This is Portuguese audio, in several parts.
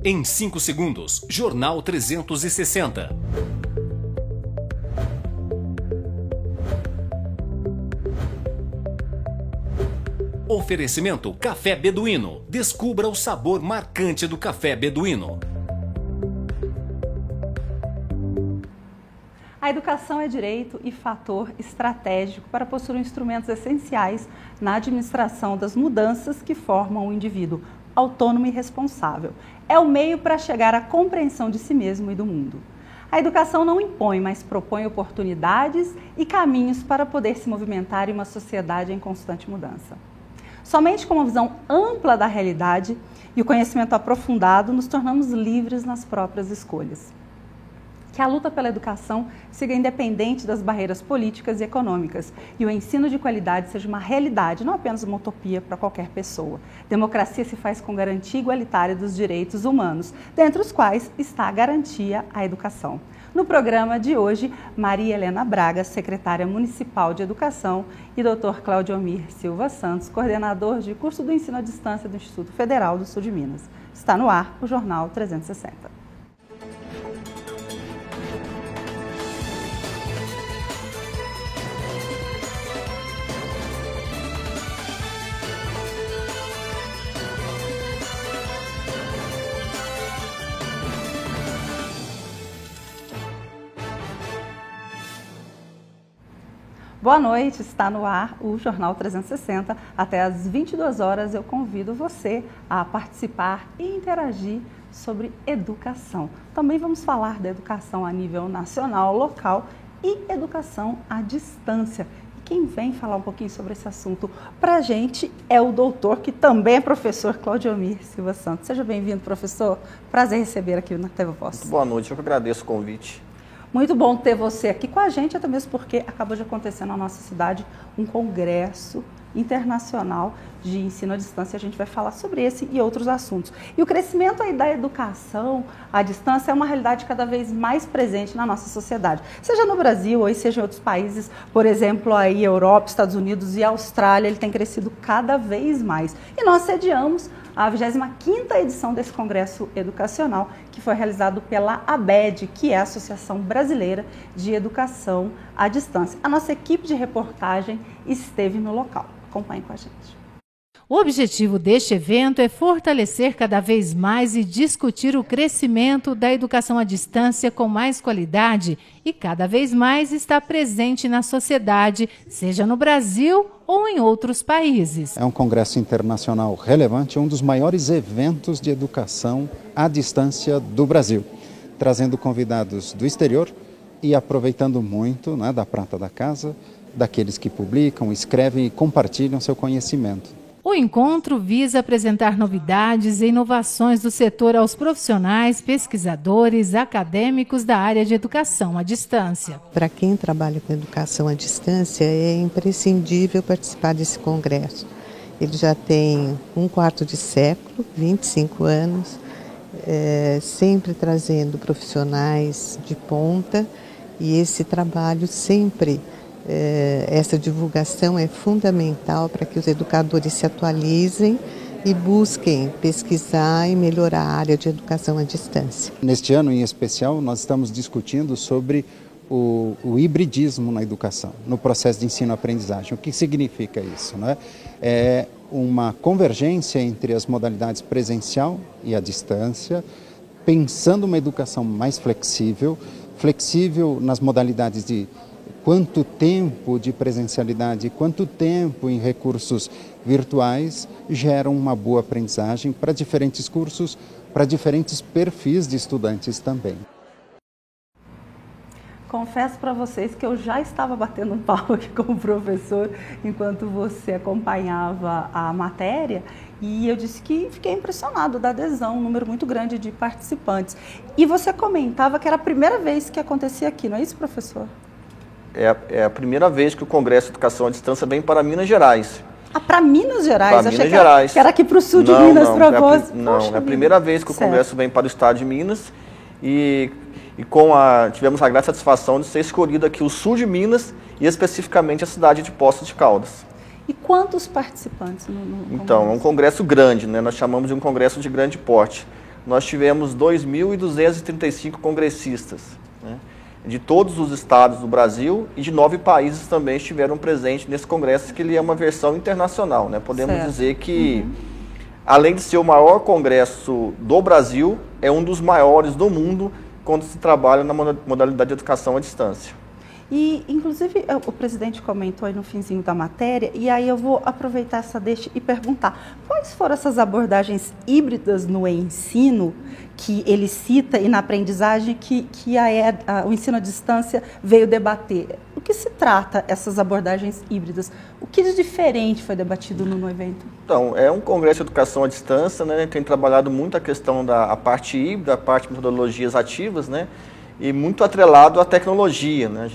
Em 5 segundos, Jornal 360. Oferecimento Café Beduíno. Descubra o sabor marcante do café beduíno. A educação é direito e fator estratégico para possuir instrumentos essenciais na administração das mudanças que formam o indivíduo autônomo e responsável. É o meio para chegar à compreensão de si mesmo e do mundo. A educação não impõe, mas propõe oportunidades e caminhos para poder se movimentar em uma sociedade em constante mudança. Somente com uma visão ampla da realidade e o conhecimento aprofundado, nos tornamos livres nas próprias escolhas. Que a luta pela educação siga independente das barreiras políticas e econômicas e o ensino de qualidade seja uma realidade, não apenas uma utopia para qualquer pessoa. Democracia se faz com garantia igualitária dos direitos humanos, dentre os quais está a garantia à educação. No programa de hoje, Maria Helena Braga, secretária municipal de Educação, e Dr. Claudiomir Silva Santos, coordenador de curso do ensino à distância do Instituto Federal do Sul de Minas. Está no ar o Jornal 360. Boa noite, está no ar o Jornal 360. Até às 22 horas eu convido você a participar e interagir sobre educação. Também vamos falar da educação a nível nacional, local e educação à distância. E quem vem falar um pouquinho sobre esse assunto para a gente é o doutor, que também é professor, Claudiomir Silva Santos. Seja bem-vindo, professor. Prazer receber aqui na TV Voz. Muito boa noite, eu que agradeço o convite. Muito bom ter você aqui com a gente, até mesmo porque acabou de acontecer na nossa cidade um congresso internacional de ensino à distância. A gente vai falar sobre esse e outros assuntos. E o crescimento aí da educação à distância é uma realidade cada vez mais presente na nossa sociedade. Seja no Brasil ou seja em outros países, por exemplo, aí Europa, Estados Unidos e Austrália, ele tem crescido cada vez mais. E nós sediamos a 25ª edição desse Congresso Educacional, que foi realizado pela ABED, que é a Associação Brasileira de Educação à Distância. A nossa equipe de reportagem esteve no local. Acompanhe com a gente. O objetivo deste evento é fortalecer cada vez mais e discutir o crescimento da educação à distância com mais qualidade e cada vez mais estar presente na sociedade, seja no Brasil ou em outros países. É um congresso internacional relevante, um dos maiores eventos de educação à distância do Brasil, trazendo convidados do exterior e aproveitando muito, né, da prata da casa, daqueles que publicam, escrevem e compartilham seu conhecimento. O encontro visa apresentar novidades e inovações do setor aos profissionais, pesquisadores, acadêmicos da área de educação à distância. Para quem trabalha com educação à distância, é imprescindível participar desse congresso. Ele já tem um quarto de século, 25 anos, sempre trazendo profissionais de ponta, e esse trabalho sempre... essa divulgação é fundamental para que os educadores se atualizem e busquem pesquisar e melhorar a área de educação à distância. Neste ano, em especial, nós estamos discutindo sobre o hibridismo na educação, no processo de ensino-aprendizagem. O que significa isso, né? É uma convergência entre as modalidades presencial e à distância, pensando uma educação mais flexível nas modalidades de quanto tempo de presencialidade, quanto tempo em recursos virtuais geram uma boa aprendizagem para diferentes cursos, para diferentes perfis de estudantes também. Confesso para vocês que eu já estava batendo um papo aqui com o professor enquanto você acompanhava a matéria, e eu disse que fiquei impressionado da adesão, um número muito grande de participantes. E você comentava que era a primeira vez que acontecia aqui, não é isso, professor? É a primeira vez que o Congresso de Educação à Distância vem para Minas Gerais. Ah, para Minas Gerais? Para Minas Gerais. Que era aqui para o sul de Minas, para você. Não, é a primeira vez que o Congresso vem para o estado de Minas e tivemos a grata satisfação de ser escolhido aqui o sul de Minas e especificamente a cidade de Poços de Caldas. E quantos participantes no Então, é um congresso grande, né? Nós chamamos de um congresso de grande porte. nós tivemos 2.235 congressistas, né, de todos os estados do Brasil, e de 9 países também estiveram presentes nesse congresso, que ele é uma versão internacional, né? Podemos dizer que, além de ser o maior congresso do Brasil, é um dos maiores do mundo quando se trabalha na modalidade de educação à distância. E, inclusive, o presidente comentou aí no finzinho da matéria, e aí eu vou aproveitar essa deixa e perguntar, quais foram essas abordagens híbridas no ensino que ele cita e na aprendizagem que o ensino à distância veio debater? O que se trata essas abordagens híbridas? O que de diferente foi debatido no evento? Então, é um congresso de educação à distância, né? Tem trabalhado muito a questão da parte híbrida, a parte de metodologias ativas, né? E muito atrelado à tecnologia, né?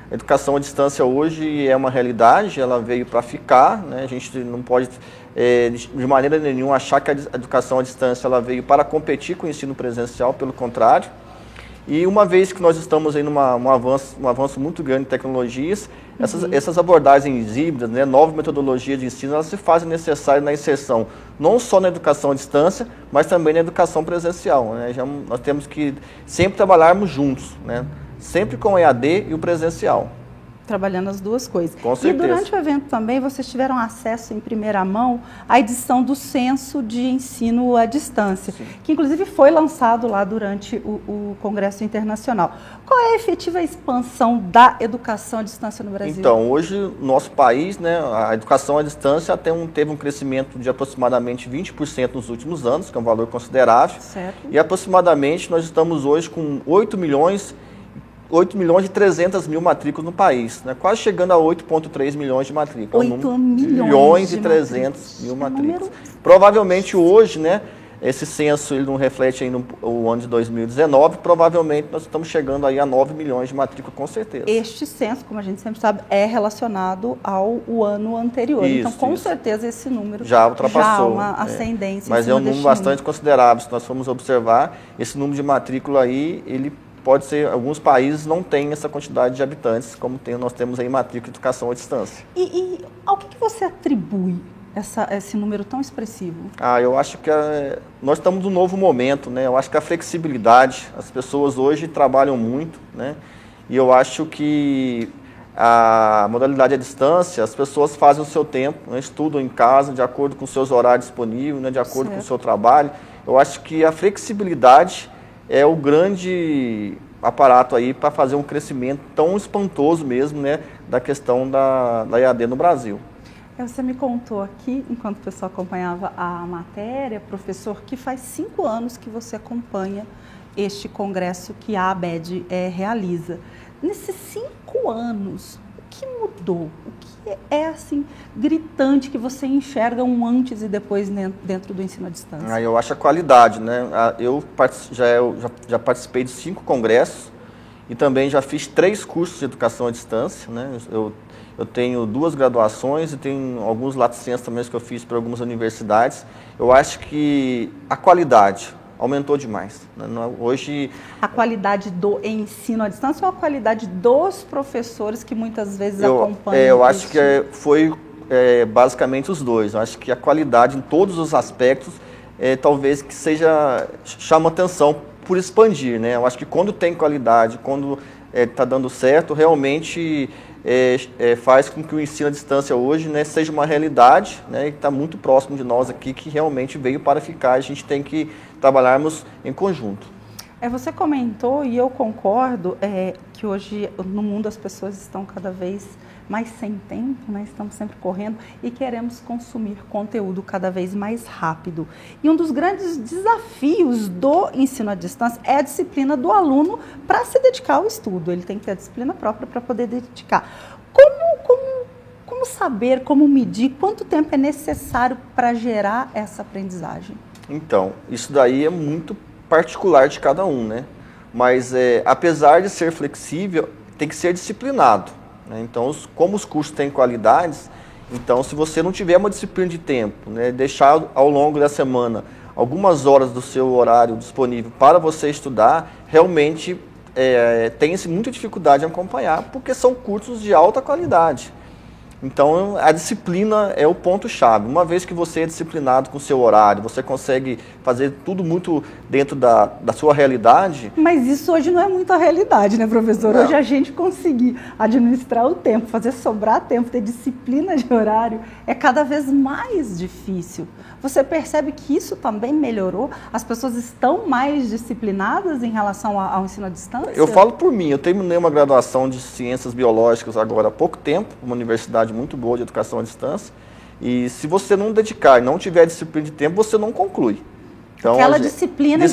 A educação à distância hoje é uma realidade, ela veio para ficar, né? A gente não pode, de maneira nenhuma, achar que a educação à distância ela veio para competir com o ensino presencial, pelo contrário. E uma vez que nós estamos aí um avanço muito grande em tecnologias, essas abordagens híbridas, né, novas metodologias de ensino, elas se fazem necessárias na inserção, não só na educação à distância, mas também na educação presencial, né? Nós temos que sempre trabalharmos juntos, né? Sempre com o EAD e o presencial. Trabalhando as duas coisas. Com certeza. E durante o evento também vocês tiveram acesso em primeira mão à edição do Censo de Ensino à Distância, sim, que inclusive foi lançado lá durante o Congresso Internacional. Qual é a efetiva expansão da educação à distância no Brasil? Então, hoje, no nosso país, né, a educação à distância teve um crescimento de aproximadamente 20% nos últimos anos, que é um valor considerável. Certo. E aproximadamente nós estamos hoje com 8 milhões e 300 mil matrículas no país, né? Quase chegando a 8,3 milhões de matrículas. 8 milhões e 300 mil matrículas. Provavelmente hoje, né, esse censo ele não reflete ainda o ano de 2019, provavelmente nós estamos chegando aí a 9 milhões de matrículas, com certeza. Este censo, como a gente sempre sabe, é relacionado ao ano anterior. Isso, então, com certeza, esse número já ultrapassou. Já há uma ascendência. Mas é um número bastante considerável. Se nós formos observar, esse número de matrícula aí, ele pode ser, alguns países não têm essa quantidade de habitantes, como nós temos aí matrícula de educação à distância. E ao que você atribui esse número tão expressivo? Eu acho que nós estamos num novo momento, né? Eu acho que a flexibilidade, as pessoas hoje trabalham muito, né? E eu acho que a modalidade à distância, as pessoas fazem o seu tempo, né? Estudam em casa, de acordo com os seus horários disponíveis, né? De acordo com o seu trabalho. Eu acho que a flexibilidade é o grande aparato aí para fazer um crescimento tão espantoso mesmo, né, da questão da EAD no Brasil. Você me contou aqui, enquanto o pessoal acompanhava a matéria, professor, que faz 5 anos que você acompanha este congresso que a ABED realiza. Nesses 5 anos, o que mudou? O que é, assim, gritante que você enxerga um antes e depois dentro do ensino à distância? Eu acho a qualidade, né? Eu já participei de 5 congressos e também já fiz 3 cursos de educação à distância, né? Eu tenho 2 graduações e tenho alguns licenciaturas também que eu fiz para algumas universidades. Eu acho que a qualidade aumentou demais, né? Hoje, a qualidade do ensino à distância ou a qualidade dos professores que muitas vezes acompanham? Eu acho que foi basicamente os dois. Eu acho que a qualidade em todos os aspectos talvez que chama atenção por expandir, né? Eu acho que quando tem qualidade, quando está dando certo, realmente faz com que o ensino à distância hoje, né, seja uma realidade, né, e está muito próximo de nós aqui, que realmente veio para ficar. A gente tem que trabalharmos em conjunto. Você comentou, e eu concordo, que hoje no mundo as pessoas estão cada vez mais sem tempo, né? Estamos sempre correndo e queremos consumir conteúdo cada vez mais rápido. E um dos grandes desafios do ensino à distância é a disciplina do aluno para se dedicar ao estudo. Ele tem que ter a disciplina própria para poder dedicar. Como saber, como medir, quanto tempo é necessário para gerar essa aprendizagem? Então, isso daí é muito particular de cada um, né? Mas apesar de ser flexível, tem que ser disciplinado, né? Então, como os cursos têm qualidades, então se você não tiver uma disciplina de tempo, né, deixar ao longo da semana algumas horas do seu horário disponível para você estudar, realmente tem-se muita dificuldade em acompanhar, porque são cursos de alta qualidade. Então, a disciplina é o ponto-chave. Uma vez que você é disciplinado com o seu horário, você consegue fazer tudo muito dentro da sua realidade. Mas isso hoje não é muito a realidade, né, professor? Não. Hoje a gente conseguir administrar o tempo, fazer sobrar tempo, ter disciplina de horário, é cada vez mais difícil. Você percebe que isso também melhorou? As pessoas estão mais disciplinadas em relação ao ensino à distância? Eu falo por mim, eu terminei uma graduação de Ciências Biológicas agora há pouco tempo, uma universidade muito boa de educação à distância, e se você não dedicar e não tiver disciplina de tempo, você não conclui. Então, aquela disciplina,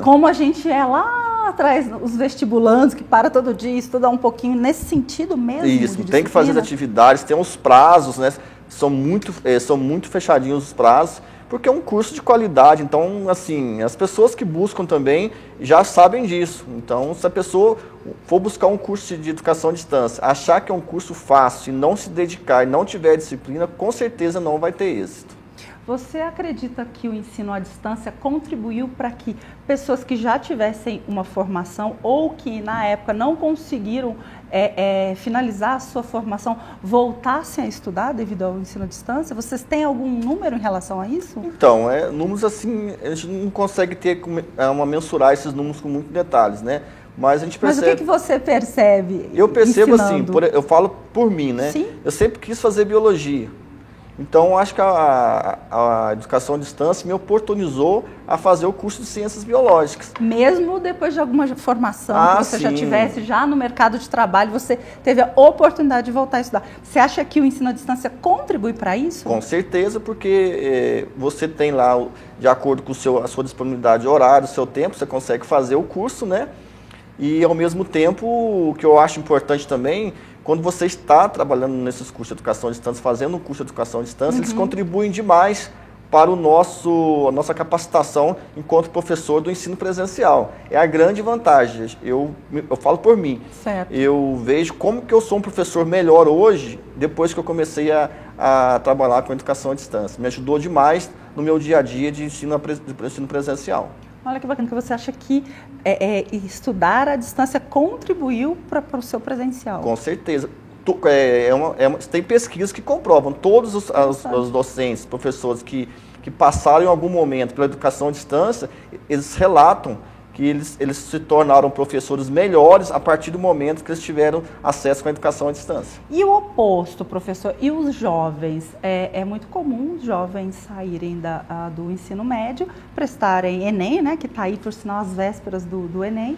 como a gente é lá atrás, os vestibulandos que para todo dia, estudar um pouquinho, nesse sentido mesmo. Isso, tem que fazer as atividades, tem uns prazos, né? São muito fechadinhos os prazos, porque é um curso de qualidade. Então, assim, as pessoas que buscam também já sabem disso. Então, se a pessoa for buscar um curso de educação à distância, achar que é um curso fácil e não se dedicar e não tiver disciplina, com certeza não vai ter êxito. Você acredita que o ensino à distância contribuiu para que pessoas que já tivessem uma formação ou que na época não conseguiram finalizar a sua formação voltassem a estudar devido ao ensino à distância? Vocês têm algum número em relação a isso? Então, números assim, a gente não consegue mensurar esses números com muitos detalhes, né? Mas a gente percebe... Mas o que você percebe? Eu percebo ensinando? assim, eu falo por mim, né? Sim? Eu sempre quis fazer biologia. Então, acho que a educação à distância me oportunizou a fazer o curso de Ciências Biológicas. Mesmo depois de alguma formação que você já sim. tivesse já no mercado de trabalho, você teve a oportunidade de voltar a estudar. Você acha que o ensino à distância contribui para isso? Com certeza, porque você tem lá, de acordo com a sua disponibilidade horária, o seu tempo, você consegue fazer o curso, né? E, ao mesmo tempo, o que eu acho importante também, quando você está trabalhando nesses cursos de educação à distância, fazendo um curso de educação à distância, eles contribuem demais para a nossa capacitação enquanto professor do ensino presencial. É a grande vantagem. Eu falo por mim. Certo. Eu vejo como que eu sou um professor melhor hoje, depois que eu comecei a trabalhar com a educação à distância. Me ajudou demais no meu dia a dia de ensino presencial. Olha que bacana, que você acha que estudar à distância contribuiu para o seu presencial? Com certeza. Tem pesquisas que comprovam, todos os docentes, professores que passaram em algum momento pela educação à distância, eles relatam que eles se tornaram professores melhores a partir do momento que eles tiveram acesso com a educação à distância. E o oposto, professor? E os jovens? É muito comum os jovens saírem do ensino médio, prestarem Enem, né, que está aí, por sinal, às vésperas do Enem,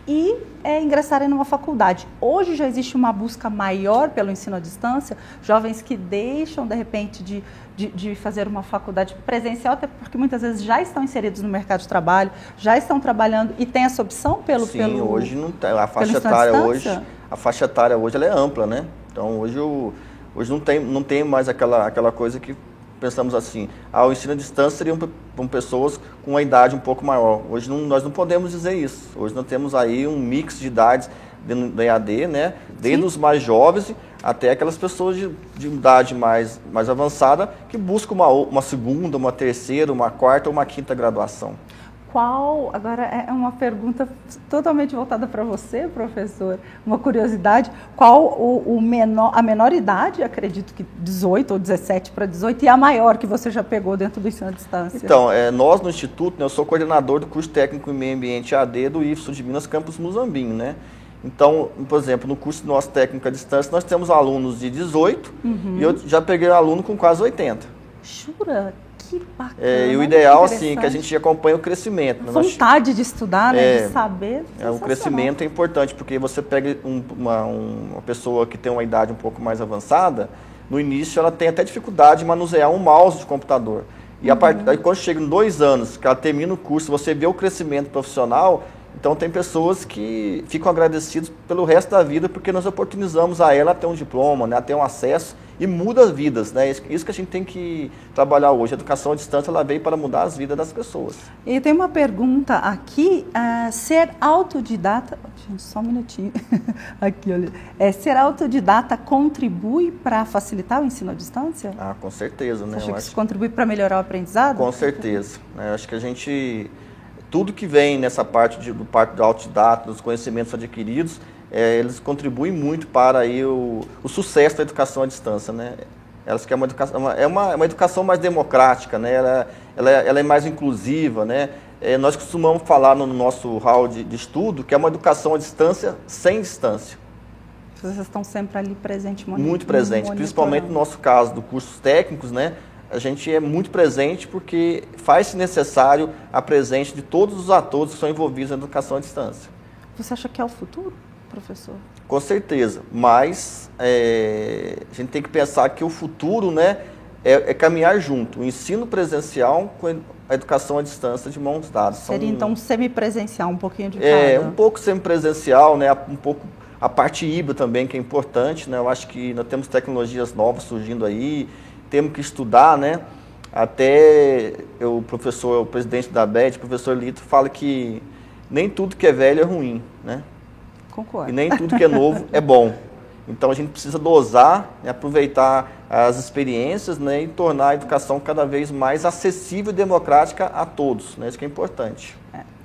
e ingressarem numa faculdade. Hoje já existe uma busca maior pelo ensino à distância, jovens que deixam, de repente, de fazer uma faculdade presencial, até porque muitas vezes já estão inseridos no mercado de trabalho, já estão trabalhando e tem essa opção pelo Sim, hoje não tem. A faixa etária hoje ela é ampla, né? Então hoje não tem mais aquela coisa que pensamos assim, o ensino à distância seria para pessoas com uma idade um pouco maior. Hoje nós não podemos dizer isso. Hoje nós temos aí um mix de idades dentro da EAD, né? Desde Sim. os mais jovens até aquelas pessoas de idade mais avançada que buscam uma segunda, uma terceira, uma quarta ou uma quinta graduação. Agora é uma pergunta totalmente voltada para você, professor, uma curiosidade, qual a menor idade, acredito que 18 ou 17 para 18, e a maior que você já pegou dentro do ensino à distância? Então, nós no Instituto, né, eu sou coordenador do curso técnico em meio ambiente AD do IFSU de Minas Campus Muzambinho, né? Então, por exemplo, no curso nosso técnico à distância, nós temos alunos de 18 e eu já peguei um aluno com quase 80. Jura? Que bacana. E o ideal, assim, que a gente acompanha o crescimento. Vontade de estudar, né? De saber. O crescimento é importante, porque você pega uma pessoa que tem uma idade um pouco mais avançada, no início ela tem até dificuldade de manusear um mouse de computador. E aí, quando chega em 2 anos, que ela termina o curso, você vê o crescimento profissional. Então, tem pessoas que ficam agradecidas pelo resto da vida, porque nós oportunizamos a ela ter um diploma, né, a ter um acesso, e muda as vidas, né? Isso que a gente tem que trabalhar hoje. A educação à distância, ela veio para mudar as vidas das pessoas. E tem uma pergunta aqui, ser autodidata... Gente, só um minutinho. Aqui, olha. Ser autodidata contribui para facilitar o ensino à distância? Com certeza, né? Você acha que isso contribui para melhorar o aprendizado? Com certeza. Acho que a gente... Tudo que vem nessa parte do autodidata, dos conhecimentos adquiridos, eles contribuem muito para aí o sucesso da educação à distância, né? Elas querem uma educação mais democrática, né? Ela é mais inclusiva, né? Nós costumamos falar no nosso hall de estudo que é uma educação à distância sem distância. Vocês estão sempre ali presente, muito presente, principalmente no nosso caso do cursos técnicos, né? A gente é muito presente porque faz-se necessário a presença de todos os atores que são envolvidos na educação à distância. Você acha que é o futuro, professor? Com certeza, mas a gente tem que pensar que o futuro, né, é caminhar junto, o ensino presencial com a educação à distância de mãos dadas. Seria então semipresencial, um pouquinho de cada? Um pouco semipresencial, né, um pouco a parte híbrida também, que é importante, né, eu acho que nós temos tecnologias novas surgindo aí, temos que estudar, né, até o presidente da ABED, o professor Lito, fala que nem tudo que é velho é ruim, né? Concordo. E nem tudo que é novo é bom. Então a gente precisa dosar, né, aproveitar as experiências, né, e tornar a educação cada vez mais acessível e democrática a todos, né? Isso que é importante.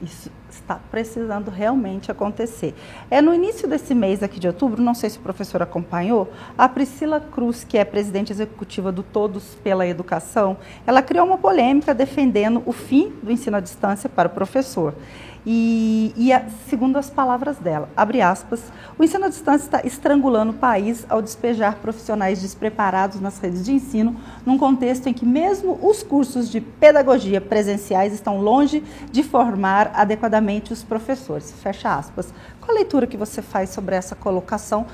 Isso está precisando realmente acontecer. No início desse mês aqui de outubro, não sei se o professor acompanhou, a Priscila Cruz, que é presidente executiva do Todos pela Educação, ela criou uma polêmica defendendo o fim do ensino à distância para o professor. Segundo as palavras dela, abre aspas, o ensino à distância está estrangulando o país ao despejar profissionais despreparados nas redes de ensino, num contexto em que mesmo os cursos de pedagogia presenciais estão longe de formar adequadamente os professores. Fecha aspas. Qual a leitura que você faz sobre essa colocação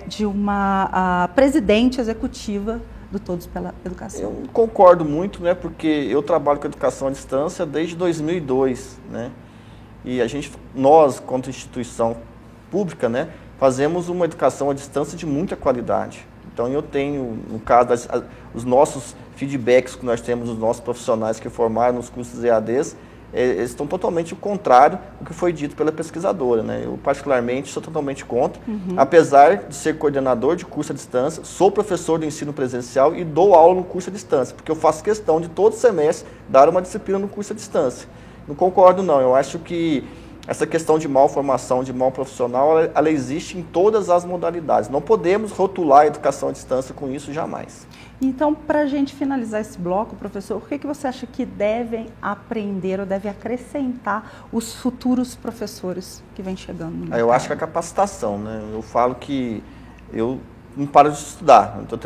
de uma presidente executiva do Todos pela Educação? Eu concordo muito, né, porque eu trabalho com educação à distância desde 2002, né? E nós, quanto instituição pública, né, fazemos uma educação à distância de muita qualidade. Então eu tenho, no caso, os nossos feedbacks que nós temos dos nossos profissionais que formaram nos cursos EADs, eles estão totalmente o contrário do que foi dito pela pesquisadora, né? Eu, particularmente, sou totalmente contra. Apesar de ser coordenador de curso à distância, sou professor do ensino presencial e dou aula no curso à distância, porque eu faço questão de todo semestre dar uma disciplina no curso à distância. Não concordo, não. Eu acho que essa questão de malformação, de mal profissional, ela existe em todas as modalidades. Não podemos rotular a educação à distância com isso jamais. Então, para a gente finalizar esse bloco, professor, o que você acha que devem aprender ou devem acrescentar os futuros professores que vêm chegando no mercado? Eu acho que a capacitação, né? Eu falo que eu não paro de estudar. Então,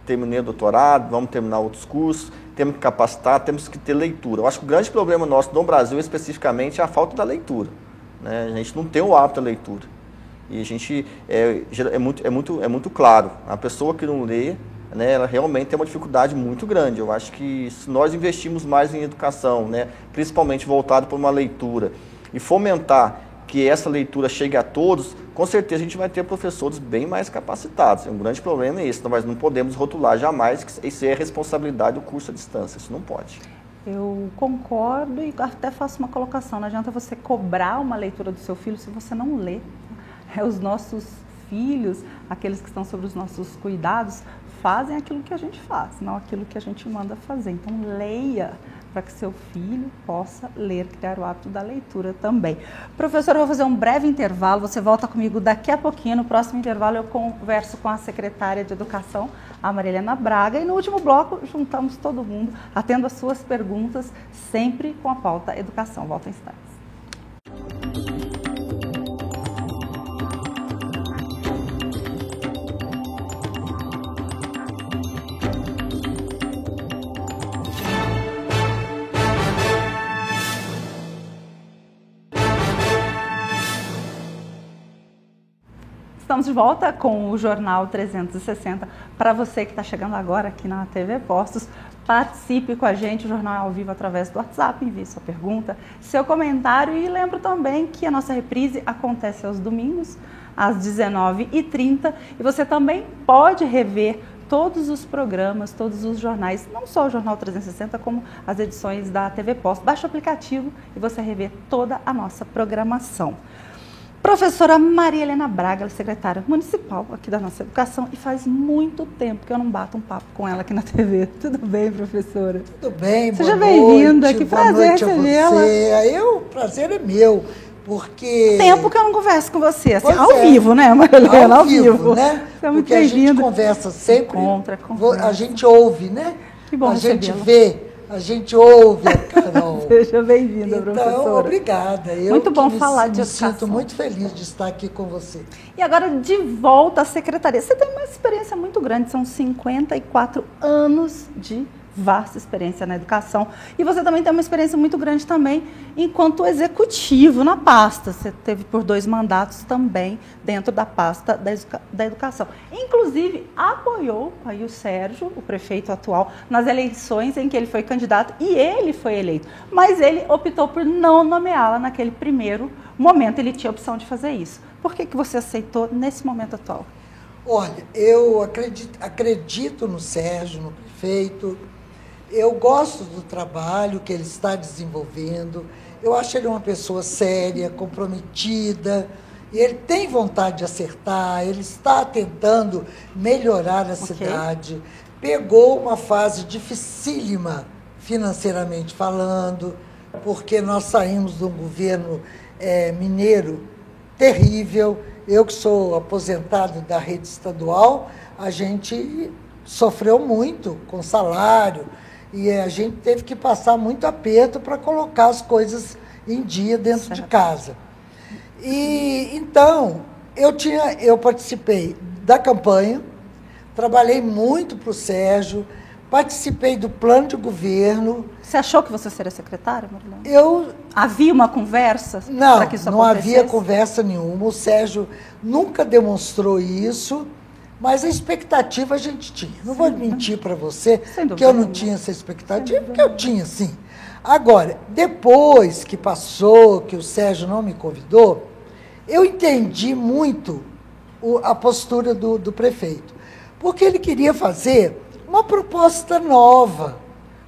terminei o doutorado, vamos terminar outros cursos, temos que capacitar, temos que ter leitura. Eu acho que o grande problema nosso no Brasil, especificamente, é a falta da leitura, né? A gente não tem o hábito da leitura. E a gente, é muito claro, a pessoa que não lê, né, ela realmente tem uma dificuldade muito grande. Eu acho que se nós investirmos mais em educação, né, principalmente voltado para uma leitura, e fomentar que essa leitura chegue a todos, com certeza a gente vai ter professores bem mais capacitados. Um grande problema é esse, mas não podemos rotular jamais que isso é responsabilidade do curso à distância, isso não pode. Eu concordo e até faço uma colocação, não adianta você cobrar uma leitura do seu filho se você não lê. Os nossos filhos, aqueles que estão sob os nossos cuidados, fazem aquilo que a gente faz, não aquilo que a gente manda fazer. Então leia, para que seu filho possa ler, criar o hábito da leitura também. Professor, eu vou fazer um breve intervalo, você volta comigo daqui a pouquinho. No próximo intervalo eu converso com a secretária de Educação, a Maria Helena Braga, e no último bloco juntamos todo mundo, atendo as suas perguntas, sempre com a pauta Educação. Volta em instantes. Estamos de volta com o Jornal 360. Para você que está chegando agora aqui na TV Postos, participe com a gente. O jornal é ao vivo através do WhatsApp. Envie sua pergunta, seu comentário. E lembro também que a nossa reprise acontece aos domingos, às 19h30. E você também pode rever todos os programas, todos os jornais, não só o Jornal 360, como as edições da TV Postos. Baixe o aplicativo e você revê toda a nossa programação. Professora Maria Helena Braga, secretária municipal aqui da nossa educação, e faz muito tempo que eu não bato um papo com ela aqui na TV. Tudo bem, professora? Tudo bem, Seja bem-vinda, que prazer recebê-la. O prazer é meu. porque... Tempo que eu não converso com você, assim, Pois ao é. vivo, né, Marilena? Ao vivo, né? Você é muito Porque a gente bem-vinda. conversa sempre, Conversa. a gente ouve, né? Que bom a gente recebê-la. vê, a gente ouve a Carol. Seja bem-vinda, Então, professora. obrigada. Eu Muito bom que falar de me educação. sinto muito feliz de estar aqui com você. E agora, de volta à secretaria. Você tem uma experiência muito grande, são 54 anos de vasta experiência na educação. E você também tem uma experiência muito grande também enquanto executivo na pasta. Você teve por 2 mandatos também dentro da pasta da educação. Inclusive, apoiou aí o Sérgio, o prefeito atual, nas eleições em que ele foi candidato e ele foi eleito. Mas ele optou por não nomeá-la naquele primeiro momento. Ele tinha a opção de fazer isso. Por que você aceitou nesse momento atual? Olha, eu acredito no Sérgio, no prefeito. Eu gosto do trabalho que ele está desenvolvendo. Eu acho ele uma pessoa séria, comprometida. E ele tem vontade de acertar, ele está tentando melhorar a cidade. Pegou uma fase dificílima, financeiramente falando, porque nós saímos de um governo mineiro terrível. Eu que sou aposentado da rede estadual, a gente sofreu muito com salário e a gente teve que passar muito aperto para colocar as coisas em dia dentro de casa. E então eu participei da campanha, trabalhei muito para o Sérgio, participei do plano de governo. Você achou que você seria secretária, Marilena? Havia uma conversa para que isso não acontecesse? havia conversa nenhuma. O Sérgio nunca demonstrou isso, mas a expectativa a gente tinha. Não vou mentir para você que eu não tinha essa expectativa, porque eu tinha, sim. Agora, depois que passou, que o Sérgio não me convidou, eu entendi muito a postura do prefeito, porque ele queria fazer uma proposta nova,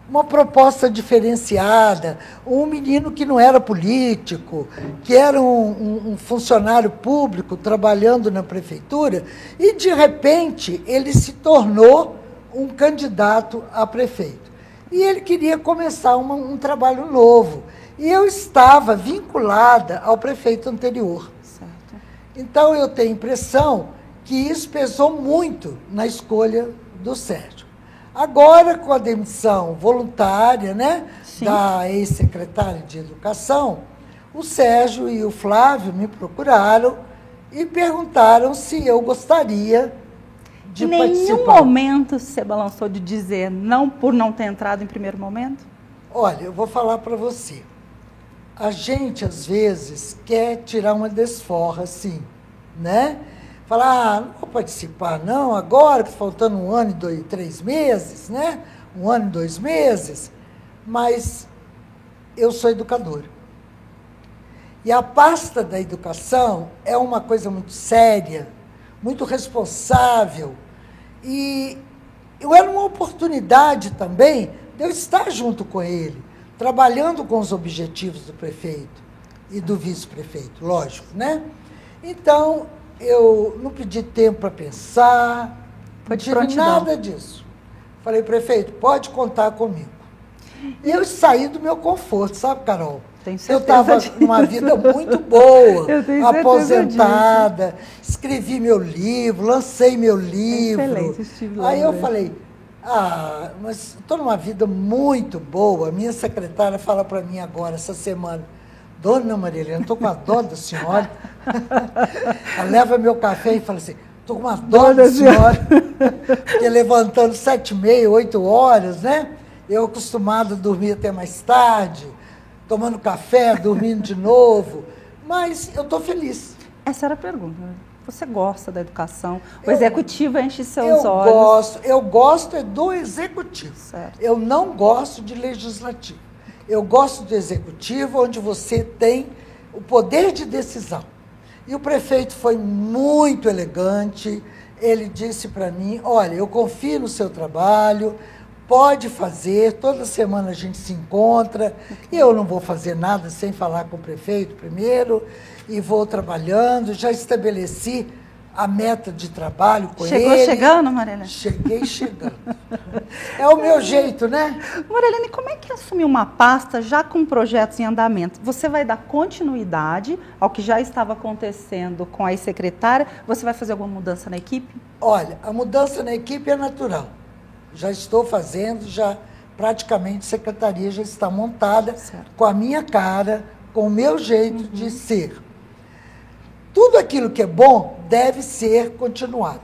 uma proposta diferenciada, um menino que não era político, que era um funcionário público trabalhando na prefeitura, e de repente ele se tornou um candidato a prefeito. E ele queria começar um trabalho novo. E eu estava vinculada ao prefeito anterior. Certo. Então eu tenho a impressão que isso pesou muito na escolha do Sérgio. Agora, com a demissão voluntária, né, da ex-secretária de Educação, o Sérgio e o Flávio me procuraram e perguntaram se eu gostaria de participar. Em nenhum momento você balançou de dizer não por não ter entrado em primeiro momento? Olha, eu vou falar para você. A gente, às vezes, quer tirar uma desforra, assim, né? Falar, não vou participar, não, agora que faltando 1 ano e 3 meses, né? 1 ano e 2 meses, mas eu sou educadora. E a pasta da educação é uma coisa muito séria, muito responsável, e era uma oportunidade também de eu estar junto com ele, trabalhando com os objetivos do prefeito e do vice-prefeito, lógico, né? Então, eu não pedi tempo para pensar, não tive nada disso. Falei, prefeito, pode contar comigo. E eu saí do meu conforto, sabe, Carol? Eu estava numa vida muito boa, aposentada, escrevi meu livro, lancei meu livro. Excelente, aí eu falei, mas estou numa vida muito boa. Minha secretária fala para mim agora, essa semana, Dona Marilena, estou com a dó da senhora. Ela leva meu café e fala assim, estou com uma dó da senhora. Porque levantando 7h30, 8 horas, né? Eu acostumado a dormir até mais tarde, tomando café, dormindo de novo. Mas eu estou feliz. Essa era a pergunta. Você gosta da educação? O executivo enche seus olhos? Eu gosto do executivo. Certo. Eu não gosto de legislativo. Eu gosto do executivo, onde você tem o poder de decisão. E o prefeito foi muito elegante. Ele disse para mim, olha, eu confio no seu trabalho, pode fazer, toda semana a gente se encontra, e eu não vou fazer nada sem falar com o prefeito primeiro, e vou trabalhando, já estabeleci a meta de trabalho com Chegou ele. chegando, Marilene? Cheguei chegando. É o meu jeito, né? Marilene, como é que assumir uma pasta já com projetos em andamento? Você vai dar continuidade ao que já estava acontecendo com a ex-secretária? Você vai fazer alguma mudança na equipe? Olha, a mudança na equipe é natural. Já estou fazendo, já praticamente a secretaria já está montada, certo, com a minha cara, com o meu jeito de ser. Tudo aquilo que é bom deve ser continuado.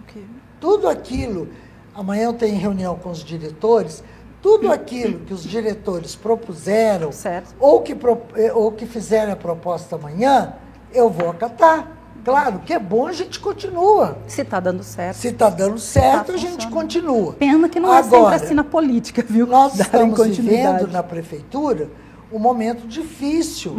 Okay. Tudo aquilo, amanhã eu tenho reunião com os diretores, tudo aquilo que os diretores propuseram, certo, ou que fizeram a proposta amanhã, eu vou acatar. Claro, que é bom, a gente continua. Se está dando certo. Se está dando certo, a gente continua. Pena que não é sempre assim na política, viu? Nós estamos vivendo na prefeitura um momento difícil,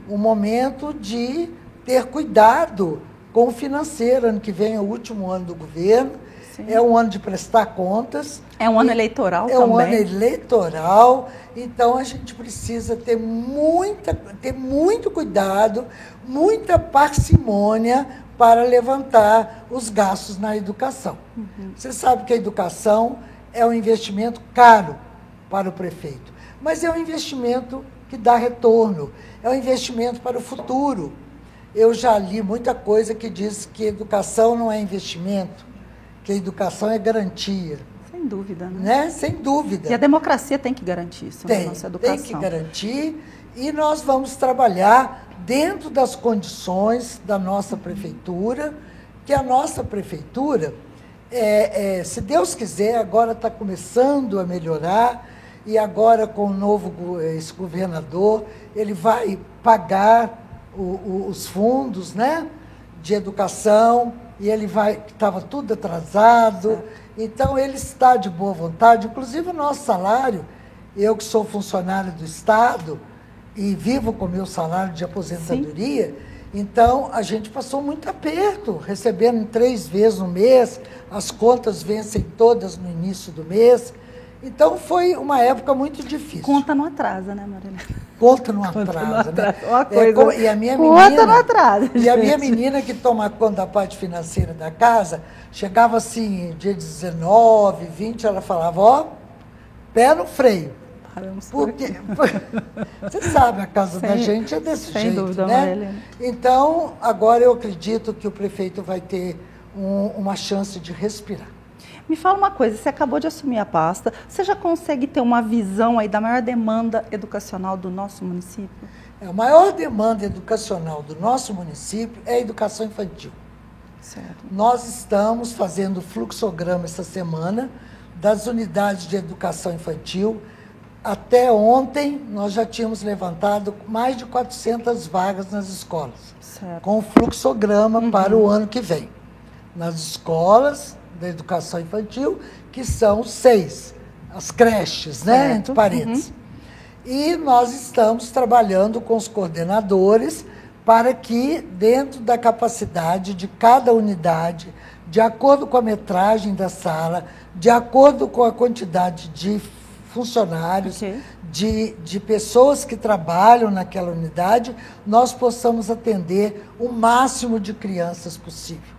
um momento de ter cuidado com o financeiro. Ano que vem é o último ano do governo, sim, é um ano de prestar contas. É um ano eleitoral também. É um ano eleitoral, então a gente precisa ter muito cuidado, muita parcimônia para levantar os gastos na educação. Você sabe que a educação é um investimento caro para o prefeito, mas é um investimento que dá retorno, é um investimento para o futuro. Eu já li muita coisa que diz que educação não é investimento, que a educação é garantia. Sem dúvida, né? Sem dúvida. E a democracia tem que garantir isso na nossa educação. Tem que garantir, e nós vamos trabalhar dentro das condições da nossa prefeitura, que a nossa prefeitura, se Deus quiser, agora está começando a melhorar, e agora com o novo ex-governador, ele vai pagar os fundos, né, de educação, e ele estava tudo atrasado, certo, então ele está de boa vontade. Inclusive o nosso salário, eu que sou funcionário do Estado e vivo com o meu salário de aposentadoria, sim, então a gente passou muito aperto, recebendo 3 vezes no mês, as contas vencem todas no início do mês. Então, foi uma época muito difícil. Conta não atrasa, né, Marilene? Conta não atrasa, né? Uma coisa, e a minha conta menina, não atrasa. E a minha menina, que toma conta da parte financeira da casa, chegava assim, dia 19, 20, ela falava, ó, pé no freio. Paramos porque você sabe, a casa da gente é desse sem jeito, dúvida, né? Marilene. Então, agora eu acredito que o prefeito vai ter uma chance de respirar. Me fala uma coisa, você acabou de assumir a pasta, você já consegue ter uma visão aí da maior demanda educacional do nosso município? A maior demanda educacional do nosso município é a educação infantil. Certo. Nós estamos fazendo o fluxograma essa semana das unidades de educação infantil. Até ontem, nós já tínhamos levantado mais de 400 vagas nas escolas, certo, com o fluxograma para o ano que vem. Nas escolas da educação infantil, que são 6, as creches, né, certo, entre parênteses. E nós estamos trabalhando com os coordenadores para que, dentro da capacidade de cada unidade, de acordo com a metragem da sala, de acordo com a quantidade de funcionários, okay, de pessoas que trabalham naquela unidade, nós possamos atender o máximo de crianças possível.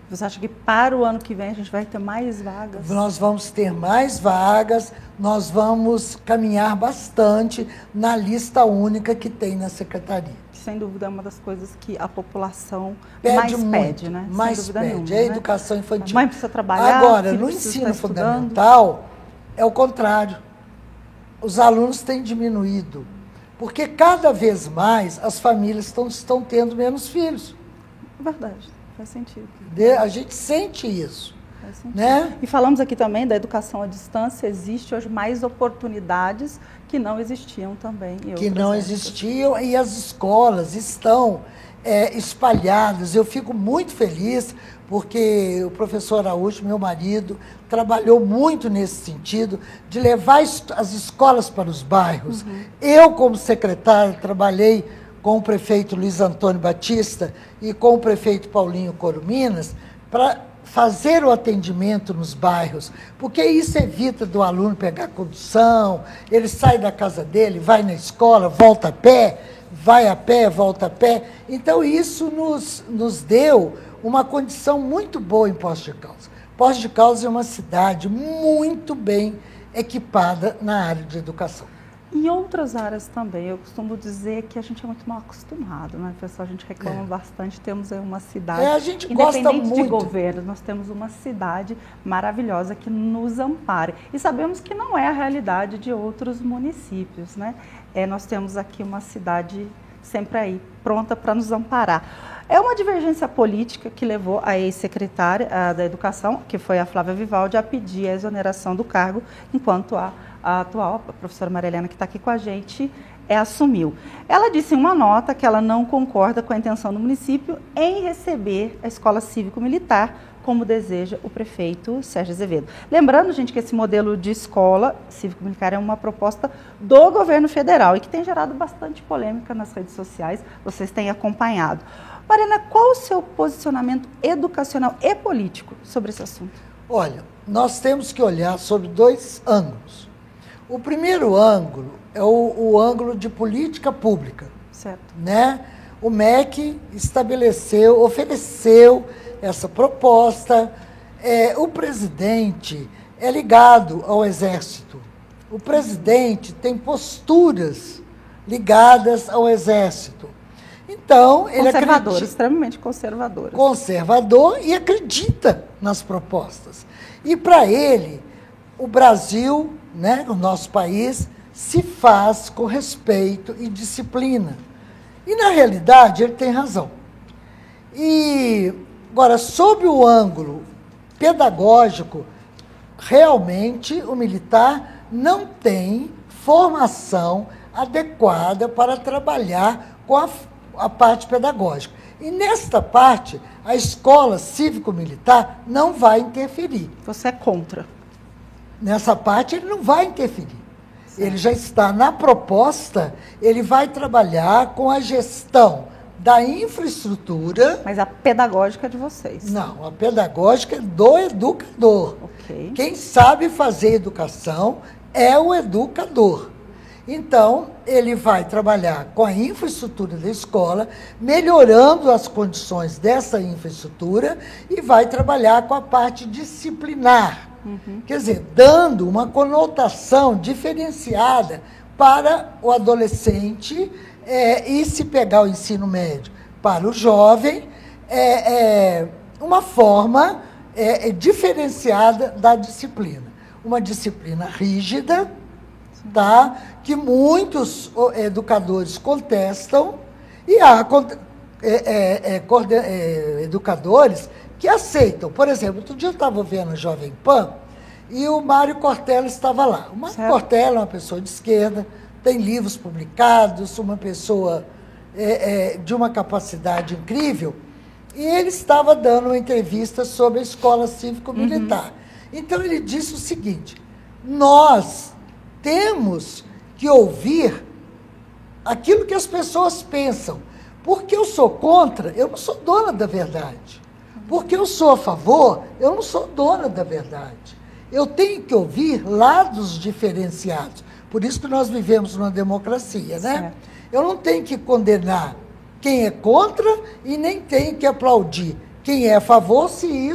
Você acha que para o ano que vem a gente vai ter mais vagas? Nós vamos ter mais vagas, nós vamos caminhar bastante na lista única que tem na secretaria. Sem dúvida é uma das coisas que a população pede, né? Mais pede, nenhuma, a educação infantil. A mãe precisa trabalhar. Agora, no ensino fundamental, é o contrário. Os alunos têm diminuído, porque cada vez mais as famílias estão tendo menos filhos. Verdade. Faz sentido. A gente sente isso. Faz sentido. Né? E falamos aqui também da educação à distância, existe hoje mais oportunidades que não existiam também. Que não existiam, e as escolas estão espalhadas. Eu fico muito feliz, porque o professor Araújo, meu marido, trabalhou muito nesse sentido, de levar as escolas para os bairros. Eu, como secretário, trabalhei com o prefeito Luiz Antônio Batista e com o prefeito Paulinho Corominas, para fazer o atendimento nos bairros, porque isso evita do aluno pegar condução, ele sai da casa dele, vai na escola, volta a pé, vai a pé, volta a pé. Então, isso nos deu uma condição muito boa em Poços de Caldas. Poços de Caldas é uma cidade muito bem equipada na área de educação. Em outras áreas também, eu costumo dizer que a gente é muito mal acostumado, né, pessoal? A gente reclama bastante, temos aí uma cidade, a gente gosta independente muito de governo, nós temos uma cidade maravilhosa que nos ampare. E sabemos que não é a realidade de outros municípios, né? Nós temos aqui uma cidade sempre aí, pronta para nos amparar. É uma divergência política que levou a ex-secretária da Educação, que foi a Flávia Vivaldi, a pedir a exoneração do cargo, enquanto a atual, a professora Maria Helena, que está aqui com a gente, assumiu. Ela disse em uma nota que ela não concorda com a intenção do município em receber a escola cívico-militar, como deseja o prefeito Sérgio Azevedo. Lembrando, gente, que esse modelo de escola cívico-militar é uma proposta do governo federal e que tem gerado bastante polêmica nas redes sociais, vocês têm acompanhado. Mariana, qual o seu posicionamento educacional e político sobre esse assunto? Olha, nós temos que olhar sobre 2 ângulos. O primeiro ângulo é o ângulo de política pública. Certo. Né? O MEC ofereceu essa proposta. O presidente é ligado ao Exército. O presidente tem posturas ligadas ao Exército. Então, ele acredita, extremamente conservador. Conservador e acredita nas propostas. E para ele, o Brasil, né, o nosso país, se faz com respeito e disciplina. E, na realidade, ele tem razão. E, agora, sob o ângulo pedagógico, realmente o militar não tem formação adequada para trabalhar com a parte pedagógica. E, nesta parte, a escola cívico-militar não vai interferir. Você é contra? Nessa parte, ele não vai interferir. Certo. Ele já está na proposta, ele vai trabalhar com a gestão da infraestrutura. Mas a pedagógica é de vocês? Não, a pedagógica é do educador. Okay. Quem sabe fazer educação é o educador. Então, ele vai trabalhar com a infraestrutura da escola, melhorando as condições dessa infraestrutura e vai trabalhar com a parte disciplinar. Quer dizer, dando uma conotação diferenciada para o adolescente e, se pegar o ensino médio para o jovem, uma forma diferenciada da disciplina. Uma disciplina rígida, tá? Que muitos educadores contestam e há educadores que aceitam. Por exemplo, outro dia eu estava vendo a Jovem Pan e o Mário Cortella estava lá. O Mário Cortella é uma pessoa de esquerda, tem livros publicados, uma pessoa de uma capacidade incrível, e ele estava dando uma entrevista sobre a escola cívico-militar. Então, ele disse o seguinte: nós temos que ouvir aquilo que as pessoas pensam. Porque eu sou contra, eu não sou dona da verdade. Porque eu sou a favor, eu não sou dona da verdade. Eu tenho que ouvir lados diferenciados. Por isso que nós vivemos numa democracia, né? Certo. Eu não tenho que condenar quem é contra e nem tenho que aplaudir quem é a favor se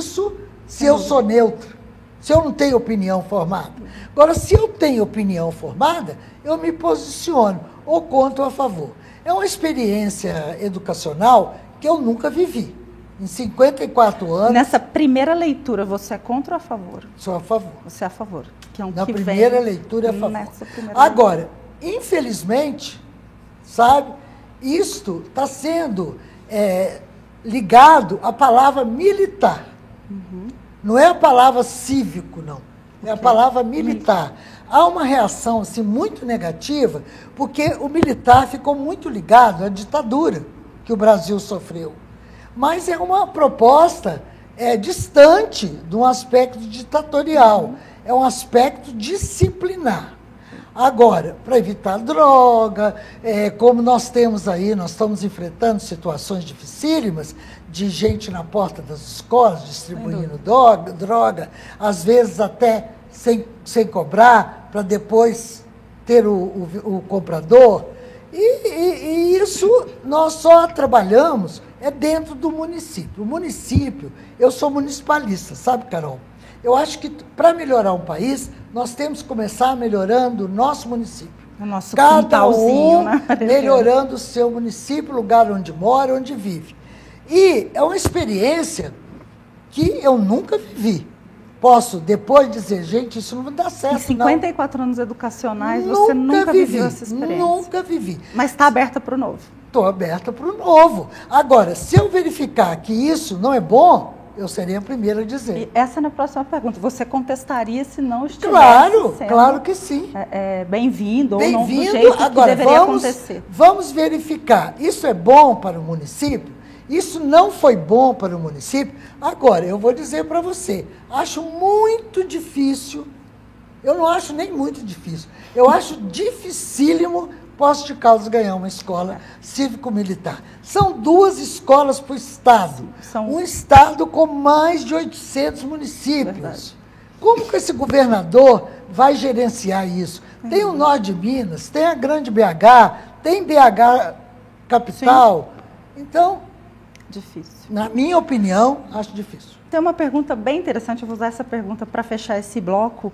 eu sou neutro, se eu não tenho opinião formada. Agora, se eu tenho opinião formada, eu me posiciono ou contra ou a favor. É uma experiência educacional que eu nunca vivi. Em 54 anos... Nessa primeira leitura, você é contra ou a favor? Sou a favor. Você é a favor. Que é Na primeira leitura, é a favor. Agora, infelizmente, sabe, isto está sendo ligado à palavra militar. Não é a palavra cívico, não. É a palavra militar. Há uma reação assim, muito negativa, porque o militar ficou muito ligado à ditadura que o Brasil sofreu. Mas é uma proposta distante de um aspecto ditatorial. É um aspecto disciplinar. Agora, para evitar droga, como nós temos aí, nós estamos enfrentando situações dificílimas de gente na porta das escolas distribuindo droga, às vezes até sem cobrar, para depois ter o comprador. E isso nós só trabalhamos é dentro do município. O município, eu sou municipalista, sabe, Carol? Eu acho que para melhorar um país, nós temos que começar melhorando o nosso município. O nosso Cada quintalzinho, né? melhorando o seu município, o lugar onde mora, onde vive. E é uma experiência que eu nunca vivi. Posso depois dizer, gente, isso não dá certo, Em 54 anos educacionais, você nunca viveu essa experiência? Nunca vivi. Mas está aberta para o novo? Estou aberta para o novo. Agora, se eu verificar que isso não é bom, eu seria a primeira a dizer. E essa é a minha próxima pergunta. Você contestaria se não estivesse sendo claro que sim. Bem-vindo ou não do Bem-vindo. jeito Agora, que deveria acontecer? Vamos verificar. Isso é bom para o município? Isso não foi bom para o município? Agora, eu vou dizer para você, acho muito difícil, eu não acho nem muito difícil, eu acho dificílimo Poços de Caldas ganhar uma escola cívico-militar. São 2 escolas para o Estado. Um Estado com mais de 800 municípios. Verdade. Como que esse governador vai gerenciar isso? Tem o Norte de Minas, tem a Grande BH, tem BH Capital. Sim. Então, difícil. Na minha opinião, acho difícil. Tem uma pergunta bem interessante, eu vou usar essa pergunta para fechar esse bloco,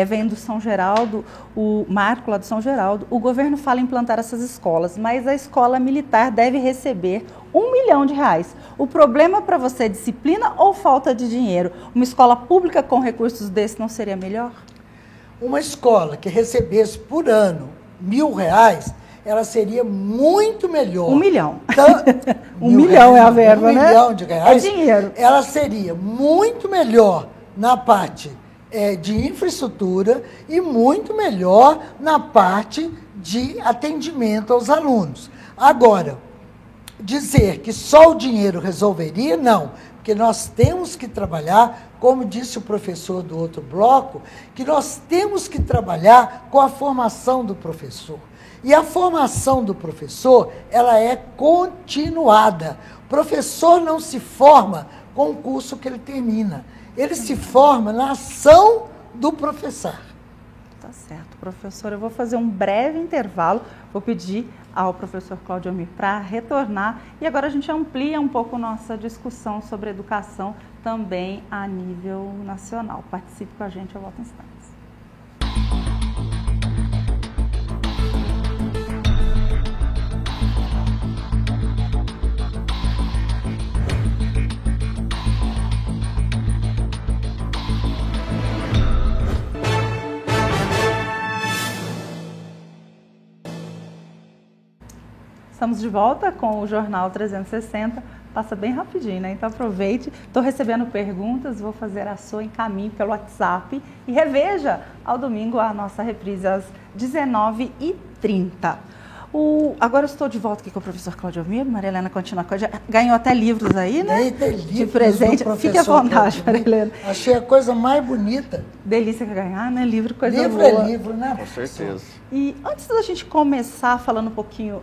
vem do São Geraldo, o Marco lá do São Geraldo. O governo fala em implantar essas escolas, mas a escola militar deve receber R$1 milhão. O problema para você é disciplina ou falta de dinheiro? Uma escola pública com recursos desses não seria melhor? Uma escola que recebesse por ano R$1.000, ela seria muito melhor. R$1 milhão. R$1 milhão é a verba, né? R$1 milhão. É dinheiro. Ela seria muito melhor na parte de infraestrutura e muito melhor na parte de atendimento aos alunos. Agora, dizer que só o dinheiro resolveria, não. Porque nós temos que trabalhar, como disse o professor do outro bloco, que nós temos que trabalhar com a formação do professor. E a formação do professor, ela é continuada. O professor não se forma com o curso que ele termina. Ele se forma na ação do professor. Tá certo, professor. Eu vou fazer um breve intervalo. Vou pedir ao professor Cláudio Almir para retornar. E agora a gente amplia um pouco nossa discussão sobre educação também a nível nacional. Participe com a gente, eu volto em instantes. Estamos de volta com o Jornal 360, passa bem rapidinho, né? Então aproveite, estou recebendo perguntas, vou fazer a sua encaminho pelo WhatsApp e reveja ao domingo a nossa reprise às 19h30. Agora eu estou de volta aqui com o professor Cláudio Almir, Maria Helena continua com a gente, ganhou até livros aí, né? Tem livros de presente, fique à vontade, Maria Helena. Achei a coisa mais bonita. Delícia que ganhar, né? Livro, coisa livro boa. Livro é livro, né? Com certeza. E antes da gente começar falando um pouquinho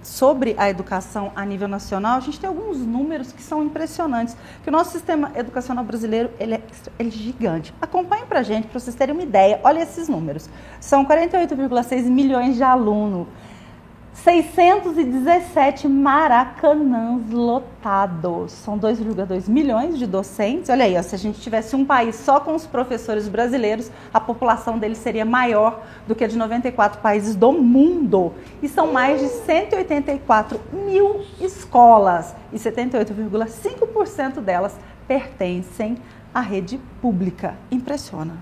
sobre a educação a nível nacional, a gente tem alguns números que são impressionantes, que o nosso sistema educacional brasileiro ele é gigante. Acompanhe pra gente, para vocês terem uma ideia, olha esses números. São 48,6 milhões de alunos, 617 maracanãs lotados, são 2,2 milhões de docentes. Olha aí, ó, se a gente tivesse um país só com os professores brasileiros, a população dele seria maior do que a de 94 países do mundo. E são mais de 184 mil escolas e 78,5% delas pertencem à rede pública. Impressiona.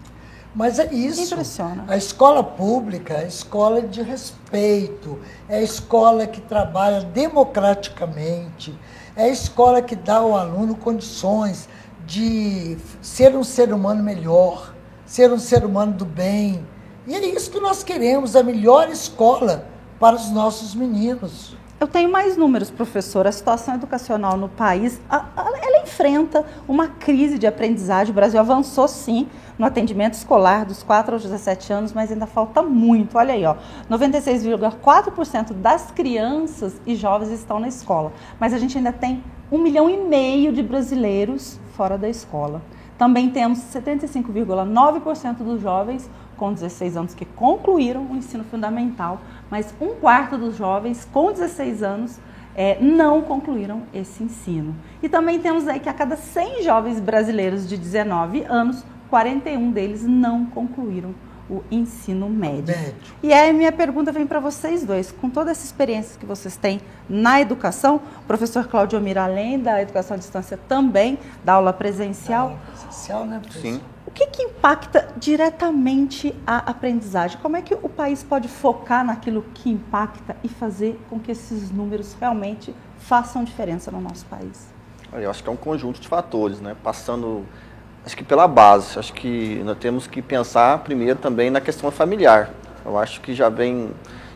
Mas é isso. Impressiona. A escola pública é a escola de respeito, é a escola que trabalha democraticamente, é a escola que dá ao aluno condições de ser um ser humano melhor, ser um ser humano do bem. E é isso que nós queremos, a melhor escola para os nossos meninos. Eu tenho mais números, professor. A situação educacional no país, ela enfrenta uma crise de aprendizagem. O Brasil avançou, sim, no atendimento escolar dos 4 aos 17 anos, mas ainda falta muito. Olha aí, ó, 96,4% das crianças e jovens estão na escola. Mas a gente ainda tem 1,5 milhão de brasileiros fora da escola. Também temos 75,9% dos jovens com 16 anos que concluíram o ensino fundamental, mas 1/4 dos jovens com 16 anos não concluíram esse ensino. E também temos aí que a cada 100 jovens brasileiros de 19 anos, 41 deles não concluíram o ensino médio. E aí minha pergunta vem para vocês dois, com toda essa experiência que vocês têm na educação, o professor Claudio Mir, além da educação à distância, também da aula presencial. Aula presencial, né, professor? Sim. O que impacta diretamente a aprendizagem? Como é que o país pode focar naquilo que impacta e fazer com que esses números realmente façam diferença no nosso país? Eu acho que é um conjunto de fatores, né? Passando, acho que pela base. Acho que nós temos que pensar primeiro também na questão familiar. Eu acho que já vem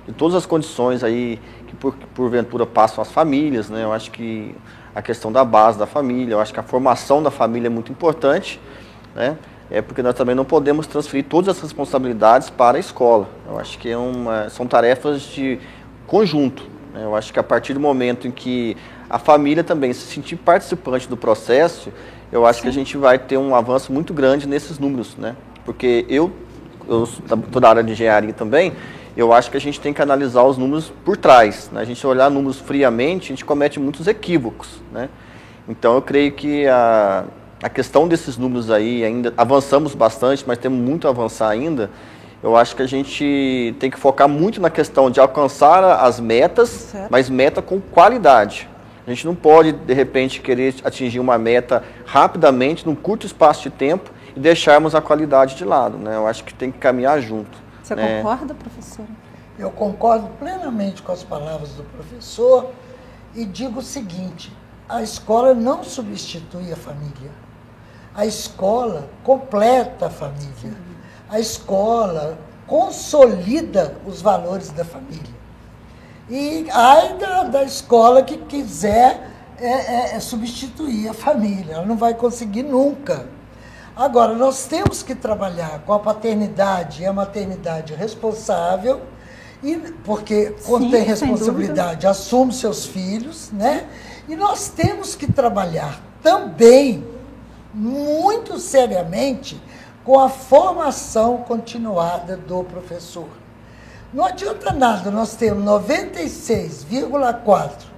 de todas as condições aí que porventura passam as famílias, né? Eu acho que a questão da base da família, eu acho que a formação da família é muito importante, né? Porque nós também não podemos transferir todas as responsabilidades para a escola. Eu acho que são tarefas de conjunto, né? Eu acho que a partir do momento em que a família também se sentir participante do processo, eu acho que a gente vai ter um avanço muito grande nesses números, né? Porque eu estou da área de engenharia também, eu acho que a gente tem que analisar os números por trás, né? A gente olhar números friamente, a gente comete muitos equívocos, né? Então eu creio que a questão desses números aí, ainda avançamos bastante, mas temos muito a avançar ainda. Eu acho que a gente tem que focar muito na questão de alcançar as metas, mas meta com qualidade. A gente não pode, de repente, querer atingir uma meta rapidamente, num curto espaço de tempo, e deixarmos a qualidade de lado, né? Eu acho que tem que caminhar junto. Você concorda, professora? Eu concordo plenamente com as palavras do professor e digo o seguinte: a escola não substitui a família. A escola completa a família. A escola consolida os valores da família. E ai da escola que quiser substituir a família. Ela não vai conseguir nunca. Agora, nós temos que trabalhar com a paternidade e a maternidade responsável, porque quando tem responsabilidade, assume seus filhos, né? E nós temos que trabalhar também, muito seriamente, com a formação continuada do professor. Não adianta nada nós termos 96,4%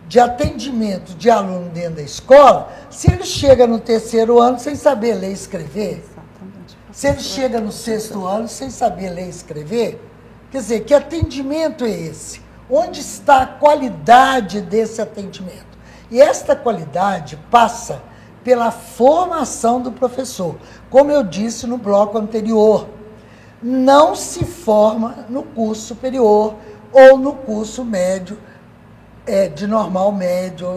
de atendimento de aluno dentro da escola, se ele chega no 3º ano sem saber ler e escrever. Exatamente. Se ele chega no 6º ano sem saber ler e escrever. Quer dizer, que atendimento é esse? Onde está a qualidade desse atendimento? E esta qualidade passa pela formação do professor. Como eu disse no bloco anterior, não se forma no curso superior ou no curso médio, de normal médio,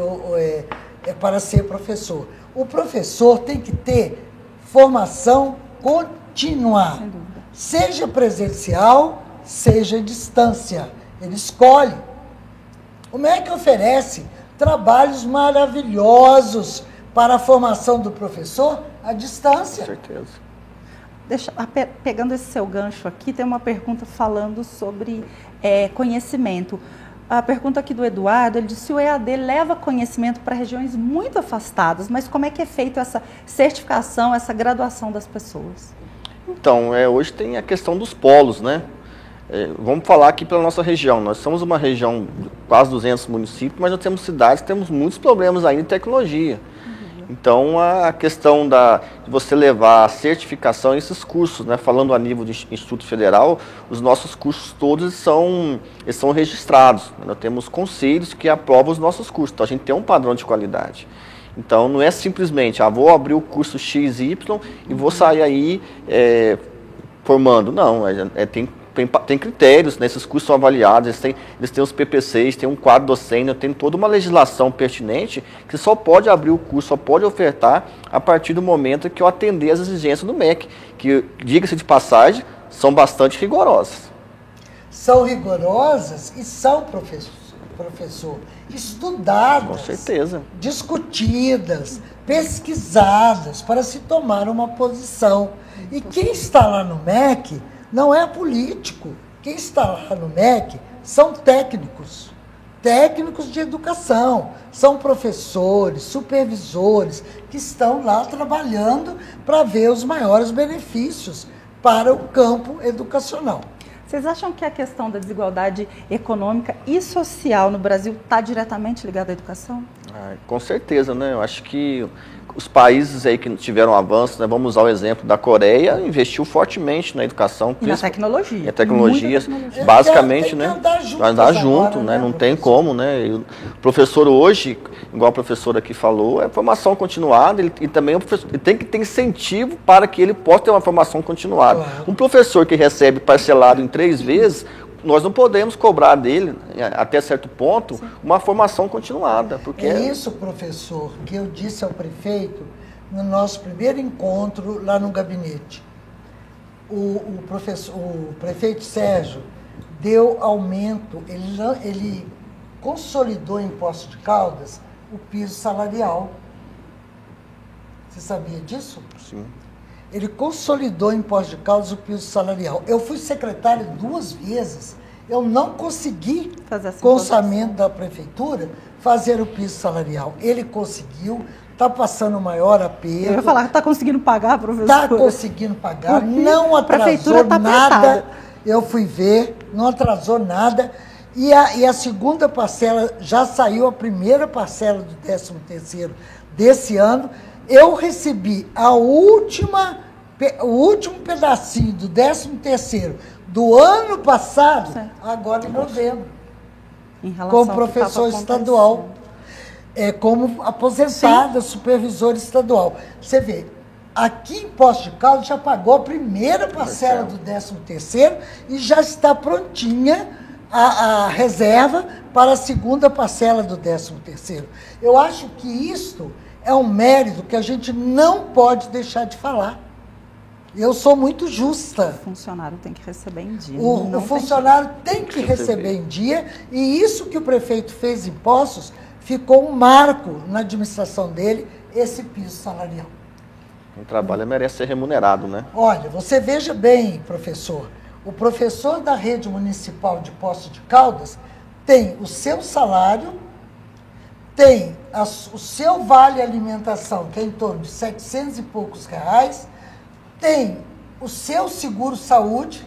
para ser professor. O professor tem que ter formação contínua, seja presencial, seja à distância. Ele escolhe. O MEC oferece trabalhos maravilhosos para a formação do professor à distância. Com certeza. Pegando esse seu gancho aqui, tem uma pergunta falando sobre conhecimento. A pergunta aqui do Eduardo, ele disse se o EAD leva conhecimento para regiões muito afastadas, mas como é que é feita essa certificação, essa graduação das pessoas? Então, hoje tem a questão dos polos, né? Vamos falar aqui pela nossa região. Nós somos uma região de quase 200 municípios, mas nós temos cidades que temos muitos problemas ainda em tecnologia. Então, a questão de você levar a certificação a esses cursos, né? Falando a nível de Instituto Federal, os nossos cursos todos são registrados. Nós temos conselhos que aprovam os nossos cursos, então a gente tem um padrão de qualidade. Então, não é simplesmente, vou abrir o curso XY e vou sair aí formando. Não, tem critérios, né? Esses cursos são avaliados, eles têm os PPCs, tem um quadro docente, tem toda uma legislação pertinente que só pode abrir o curso, só pode ofertar a partir do momento que eu atender as exigências do MEC, que, diga-se de passagem, são bastante rigorosas. São rigorosas e são, professor, estudadas, com certeza, discutidas, pesquisadas para se tomar uma posição. E quem está lá no MEC não é político. Quem está lá no MEC são técnicos de educação, são professores, supervisores, que estão lá trabalhando para ver os maiores benefícios para o campo educacional. Vocês acham que a questão da desigualdade econômica e social no Brasil está diretamente ligada à educação? Com certeza, né? Eu acho que os países aí que tiveram avanços, né, vamos usar o exemplo da Coreia, investiu fortemente na educação. E na tecnologia. Em tecnologias, basicamente, né? Andar junto, né? Não tem como, né? E o professor hoje, igual a professora aqui falou, é formação continuada e também o professor tem que ter incentivo para que ele possa ter uma formação continuada. Claro. Um professor que recebe parcelado em 3 vezes, nós não podemos cobrar dele, até certo ponto, uma formação continuada. Porque É isso, professor, que eu disse ao prefeito no nosso primeiro encontro lá no gabinete. O prefeito Sérgio deu aumento, ele consolidou em Poços de Caldas o piso salarial. Você sabia disso? Sim. Ele consolidou em Poços de Caldas o piso salarial. Eu fui secretário 2 vezes, eu não consegui, com o orçamento da prefeitura, fazer o piso salarial. Ele conseguiu, está passando o maior aperto. Eu ia falar que está conseguindo pagar, professor. Está conseguindo pagar, não prefeitura atrasou tá nada. apertada. Eu fui ver, não atrasou nada. E a segunda parcela, já saiu a primeira parcela do 13º desse ano. Eu recebi o último pedacinho do 13º do ano passado, agora em novembro, como professor estadual, como aposentada, supervisor estadual. Você vê, aqui em Poços de Caldas já pagou a primeira parcela do 13º e já está prontinha a reserva para a segunda parcela do 13º. Eu acho que isto é um mérito que a gente não pode deixar de falar. Eu sou muito justa. O funcionário tem que receber em dia. O funcionário tem que receber em dia, e isso que o prefeito fez em Poços ficou um marco na administração dele, esse piso salarial. Quem trabalha merece ser remunerado, né? Olha, você veja bem, professor, o professor da rede municipal de Poços de Caldas tem o seu salário, tem o seu vale alimentação, que é em torno de 700 e poucos reais, tem o seu seguro-saúde,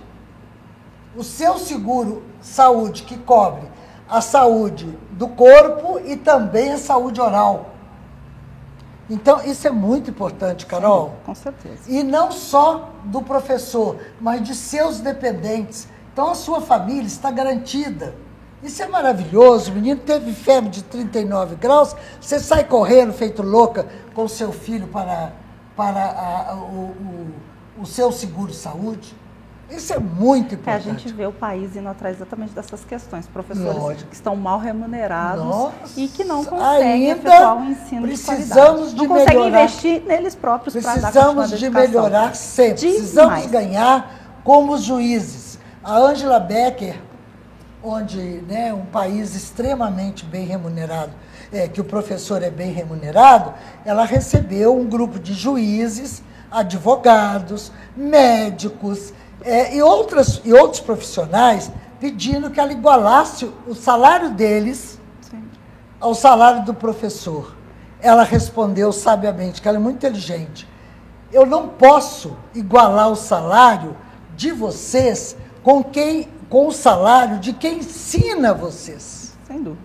que cobre a saúde do corpo e também a saúde oral. Então, isso é muito importante, Carol. Sim, com certeza. E não só do professor, mas de seus dependentes. Então, a sua família está garantida. Isso é maravilhoso. O menino teve febre de 39 graus, você sai correndo, feito louca, com o seu filho para o seu seguro-saúde. Isso é muito importante. A gente vê o país indo atrás exatamente dessas questões. Professores que estão mal remunerados e que não conseguem efetuar um ensino de qualidade. Não conseguem investir neles próprios para dar Precisamos de melhorar sempre. Precisamos ganhar como os juízes. A Angela Becker, onde um país extremamente bem remunerado, que o professor é bem remunerado, ela recebeu um grupo de juízes, advogados, médicos e outros profissionais pedindo que ela igualasse o salário deles ao salário do professor. Ela respondeu sabiamente, que ela é muito inteligente: eu não posso igualar o salário de vocês com o salário de quem ensina vocês. Sem dúvida,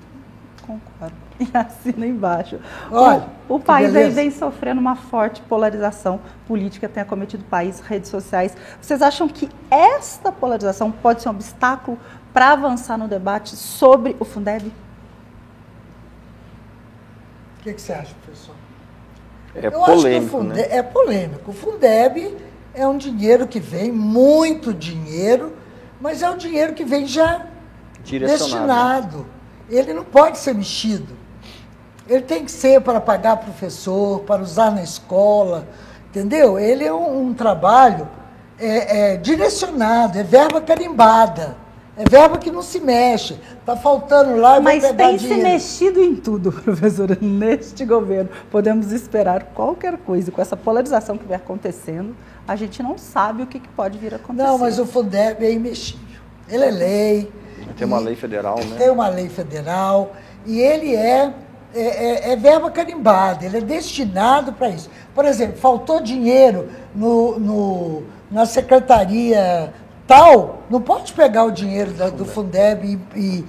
concordo. E assina embaixo. Olha, o país aí vem sofrendo uma forte polarização política, tem acometido o país, redes sociais. Vocês acham que esta polarização pode ser um obstáculo para avançar no debate sobre o Fundeb? O que você acha, professor? É polêmico, acho que né? É polêmico. O Fundeb é um dinheiro que vem, muito dinheiro, mas é um dinheiro que vem já destinado. Ele não pode ser mexido. Ele tem que ser para pagar professor, para usar na escola, entendeu? Ele é um trabalho direcionado, é verba carimbada, é verba que não se mexe. Está faltando lá, mas tem se mexido em tudo, professora, neste governo. Podemos esperar qualquer coisa. Com essa polarização que vem acontecendo, a gente não sabe o que pode vir a acontecer. Não, mas o Fundeb é imexível. Ele é lei. Tem uma lei federal, né? Tem uma lei federal e ele é verba carimbada, ele é destinado para isso. Por exemplo, faltou dinheiro na Secretaria tal, não pode pegar o dinheiro do Fundeb e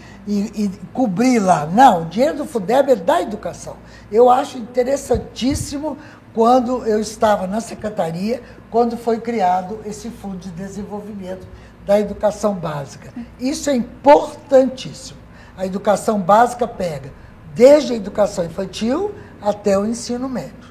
cobrir lá. Não, o dinheiro do Fundeb é da educação. Eu acho interessantíssimo quando eu estava na secretaria, quando foi criado esse Fundo de Desenvolvimento da Educação Básica. Isso é importantíssimo. A educação básica pega desde a educação infantil até o ensino médio.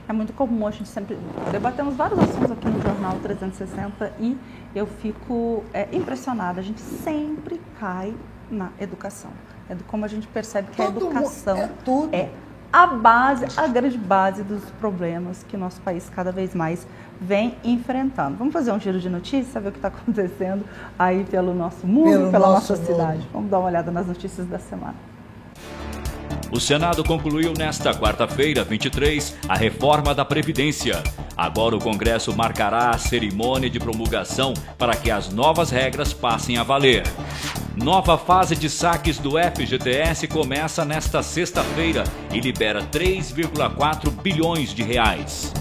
É muito comum, a gente sempre debatemos vários assuntos aqui no Jornal 360 e eu fico impressionada. A gente sempre cai na educação. É como a gente percebe que a educação é a base, a grande base dos problemas que o nosso país cada vez mais vem enfrentando. Vamos fazer um giro de notícias, saber o que está acontecendo aí pelo nosso mundo, pela nossa cidade. Vamos dar uma olhada nas notícias da semana. O Senado concluiu nesta quarta-feira, 23, a reforma da Previdência. Agora o Congresso marcará a cerimônia de promulgação para que as novas regras passem a valer. Nova fase de saques do FGTS começa nesta sexta-feira e libera 3,4 bilhões de reais.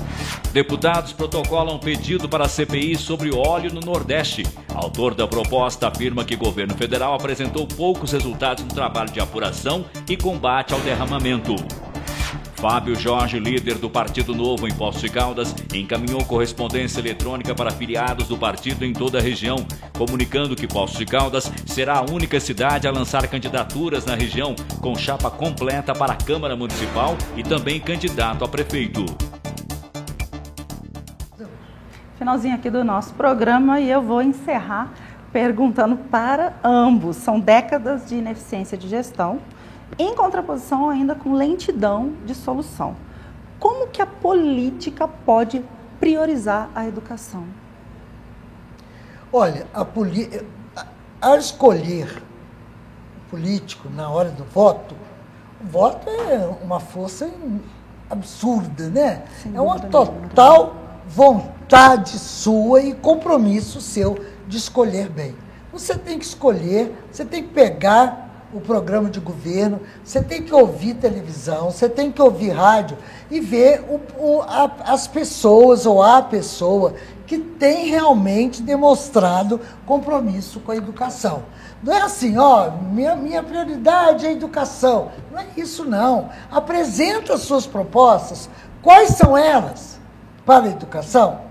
Deputados protocolam pedido para a CPI sobre óleo no Nordeste. Autor da proposta afirma que o governo federal apresentou poucos resultados no trabalho de apuração e combate ao derramamento. Fábio Jorge, líder do Partido Novo em Poços de Caldas, encaminhou correspondência eletrônica para afiliados do partido em toda a região, comunicando que Poços de Caldas será a única cidade a lançar candidaturas na região, com chapa completa para a Câmara Municipal e também candidato a prefeito. Finalzinho aqui do nosso programa e eu vou encerrar perguntando para ambos. São décadas de ineficiência de gestão, em contraposição ainda com lentidão de solução. Como que a política pode priorizar a educação? Olha, ao escolher o político na hora do voto, o voto é uma força absurda, né? É uma total vontade sua e compromisso seu de escolher bem. Você tem que escolher, você tem que pegar o programa de governo, você tem que ouvir televisão, você tem que ouvir rádio e ver as pessoas ou a pessoa que tem realmente demonstrado compromisso com a educação. Não é assim, minha prioridade é a educação. Não é isso, não. Apresenta as suas propostas. Quais são elas para a educação?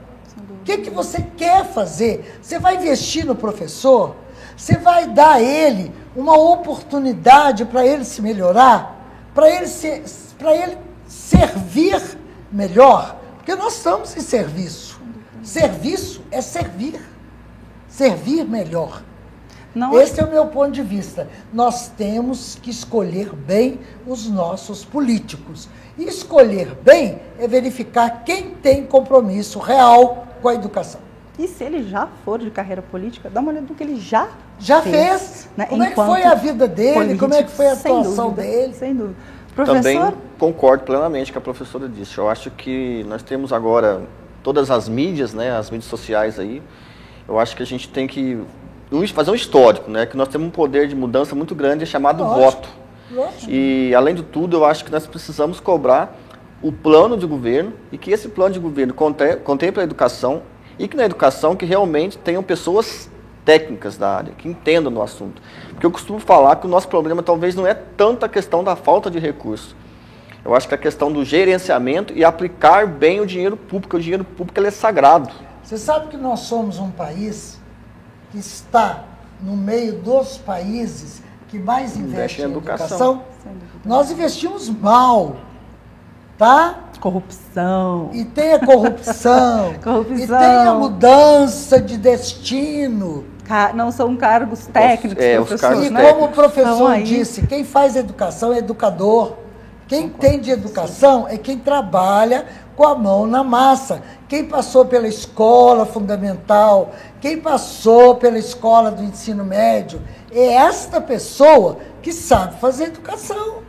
O que você quer fazer? Você vai investir no professor? Você vai dar a ele uma oportunidade para ele se melhorar? Para ele servir melhor? Porque nós estamos em serviço. Serviço é servir. Servir melhor. Esse é o meu ponto de vista. Nós temos que escolher bem os nossos políticos. E escolher bem é verificar quem tem compromisso real com a educação. E se ele já for de carreira política, dá uma olhada no que ele já fez. Né? Como é que foi a vida dele? Político, como é que foi a atuação dele? Sem dúvida. Professor? Também concordo plenamente com a professora disse. Eu acho que nós temos agora todas as mídias, né, as mídias sociais aí. Eu acho que a gente tem que fazer um histórico, né, que nós temos um poder de mudança muito grande chamado voto. Lógico. E, além de tudo, eu acho que nós precisamos cobrar o plano de governo e que esse plano de governo contemple a educação e que na educação que realmente tenham pessoas técnicas da área, que entendam do assunto. Porque eu costumo falar que o nosso problema talvez não é tanto a questão da falta de recursos. Eu acho que é a questão do gerenciamento e aplicar bem o dinheiro público. O dinheiro público ele é sagrado. Você sabe que nós somos um país que está no meio dos países que mais investe em educação? Nós investimos mal, tá? Corrupção. E tem a corrupção. E tem a mudança de destino. Não são cargos técnicos, professores, né? Como o professor disse, quem faz educação é educador. Quem entende educação é quem trabalha com a mão na massa. Quem passou pela escola fundamental, quem passou pela escola do ensino médio, é esta pessoa que sabe fazer educação.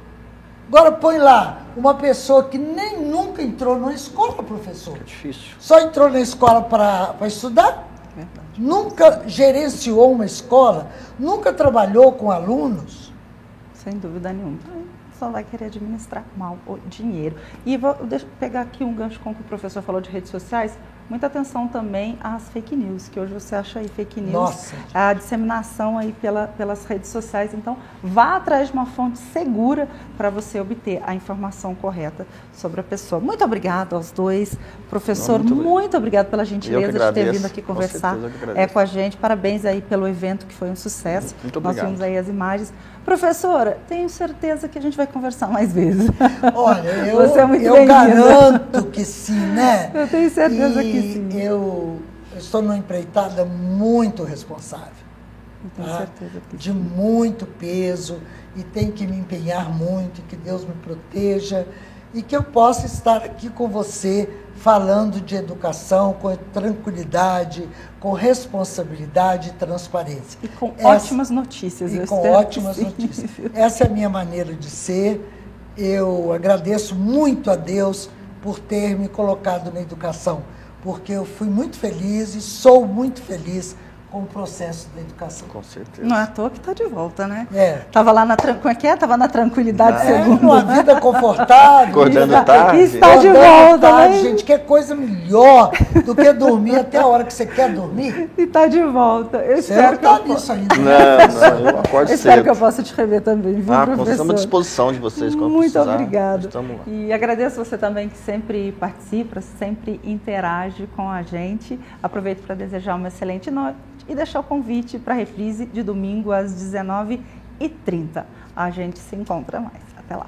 Agora põe lá uma pessoa que nem nunca entrou numa escola, professor. É difícil. Só entrou na escola para estudar? Verdade. Nunca gerenciou uma escola? Nunca trabalhou com alunos? Sem dúvida nenhuma. Só vai querer administrar mal o dinheiro. E deixa eu pegar aqui um gancho com o que o professor falou de redes sociais. muita atenção também às fake news, que hoje você acha aí fake news, Nossa. a disseminação aí pelas redes sociais. Então, vá atrás de uma fonte segura para você obter a informação correta sobre a pessoa. Muito obrigado aos dois. Professor, muito obrigado pela gentileza de ter vindo aqui conversar com a gente. Parabéns aí pelo evento, que foi um sucesso. Muito obrigado. Nós vimos aí as imagens. Professora, tenho certeza que a gente vai conversar mais vezes. Olha, Você é muito eu garanto que sim, né? Eu tenho certeza que sim. Eu estou numa empreitada muito responsável. Eu tenho certeza que de muito peso, e tenho que me empenhar muito, e que Deus me proteja, e que eu possa estar aqui com você falando de educação com tranquilidade, com responsabilidade e transparência. E com ótimas notícias. E com ótimas notícias. Essa é a minha maneira de ser. Eu agradeço muito a Deus por ter me colocado na educação, porque eu fui muito feliz e sou muito feliz com o processo da educação. Com certeza. Não é à toa que está de volta, né? É. Tava lá na como é que é? Tava na tranquilidade segundo. Numa vida confortável. Acordando tarde. Está de volta, tarde, né? gente, que coisa melhor do que dormir até a hora que você quer dormir. E está de volta. Eu Você espero não que está nisso ainda. Não, eu acordo eu espero cedo. que eu possa te rever também, viu, professor? Estamos à disposição de vocês quando Muito precisar. obrigado. Estamos lá. E agradeço você também que sempre participa, sempre interage com a gente. Aproveito para desejar uma excelente noite e deixar o convite para a reprise de domingo às 19h30. A gente se encontra mais. Até lá.